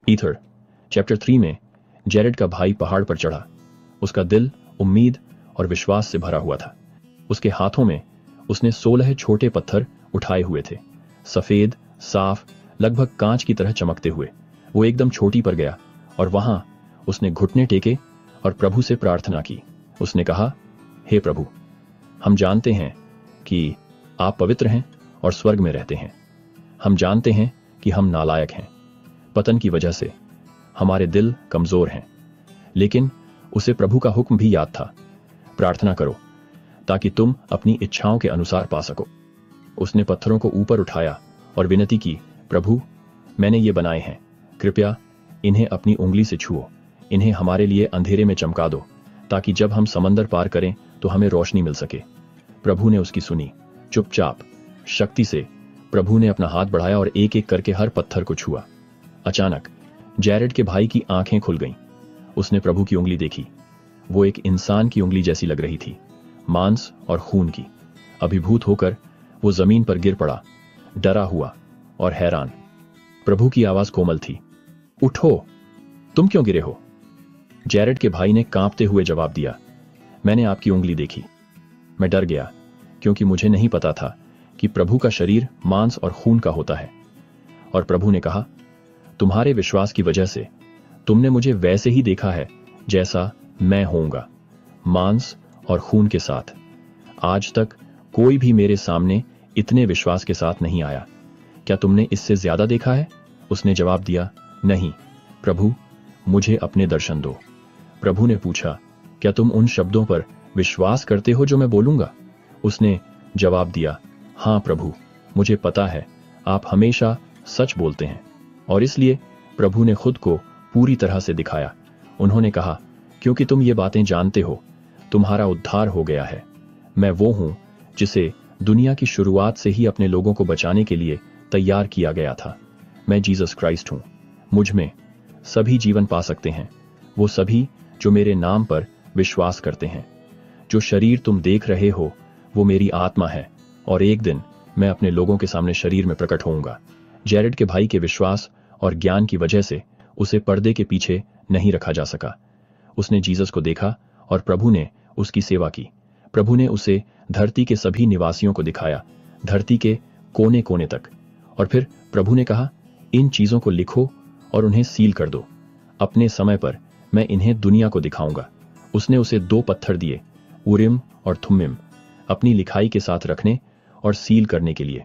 Ether chapter 3 में Jared का भाई पहाड़ पर चढ़ा। उसका दिल उम्मीद और विश्वास से भरा हुआ था। उसके हाथों में उसने 16 छोटे पत्थर उठाए हुए थे, सफेद, साफ, लगभग कांच की तरह चमकते हुए। वो एकदम छोटी पर गया और वहां उसने घुटने टेके और प्रभु से प्रार्थना की। उसने कहा, हे प्रभु, हम जानते हैं कि आप पवित्र हैं और स्वर्ग में रहते हैं। हम जानते हैं कि हम नालायक हैं। पतन की वजह से हमारे दिल कमजोर हैं। लेकिन उसे प्रभु का हुक्म भी याद था, प्रार्थना करो ताकि तुम अपनी इच्छाओं के अनुसार पा सको। उसने पत्थरों को ऊपर उठाया और विनती की, प्रभु, मैंने ये बनाए हैं, कृपया इन्हें अपनी उंगली से छुओ। इन्हें हमारे लिए अंधेरे में चमका दो ताकि जब हम समंदर पार करें तो हमें रोशनी मिल सके। प्रभु ने उसकी सुनी। चुपचाप, शक्ति से प्रभु ने अपना हाथ बढ़ाया और एक एक करके हर पत्थर को छुआ। अचानक जेरेड के भाई की आंखें खुल गईं। उसने प्रभु की उंगली देखी। वो एक इंसान की उंगली जैसी लग रही थी, मांस और खून की। अभिभूत होकर वो जमीन पर गिर पड़ा, डरा हुआ और हैरान। प्रभु की आवाज कोमल थी, उठो, तुम क्यों गिरे हो? जेरेड के भाई ने कांपते हुए जवाब दिया, मैंने आपकी उंगली देखी। मैं डर गया क्योंकि मुझे नहीं पता था कि प्रभु का शरीर मांस और खून का होता है। और प्रभु ने कहा, तुम्हारे विश्वास की वजह से तुमने मुझे वैसे ही देखा है जैसा मैं होऊंगा, मांस और खून के साथ। आज तक कोई भी मेरे सामने इतने विश्वास के साथ नहीं आया। क्या तुमने इससे ज्यादा देखा है? उसने जवाब दिया, नहीं प्रभु, मुझे अपने दर्शन दो। प्रभु ने पूछा, क्या तुम उन शब्दों पर विश्वास करते हो जो मैं बोलूंगा? उसने जवाब दिया, हां प्रभु, मुझे पता है आप हमेशा सच बोलते हैं। और इसलिए प्रभु ने खुद को पूरी तरह से दिखाया। उन्होंने कहा, क्योंकि तुम ये बातें जानते हो, तुम्हारा उद्धार हो गया है। मैं वो हूं जिसे दुनिया की शुरुआत से ही अपने लोगों को बचाने के लिए तैयार किया गया था। मैं जीसस क्राइस्ट हूं। मुझ में सभी जीवन पा सकते हैं, वो सभी जो मेरे नाम पर विश्वास करते हैं। जो शरीर तुम देख रहे हो वो मेरी आत्मा है और एक दिन मैं अपने लोगों के सामने शरीर में प्रकट होऊंगा। जेरेड के भाई के विश्वास और ज्ञान की वजह से उसे पर्दे के पीछे नहीं रखा जा सका। उसने जीसस को देखा और प्रभु ने उसकी सेवा की। प्रभु ने उसे धरती के सभी निवासियों को दिखाया, धरती के कोने कोने तक। और फिर प्रभु ने कहा, इन चीजों को लिखो और उन्हें सील कर दो। अपने समय पर मैं इन्हें दुनिया को दिखाऊंगा। उसने उसे 2 पत्थर दिए, उरिम और थुम्मिम, अपनी लिखाई के साथ रखने और सील करने के लिए।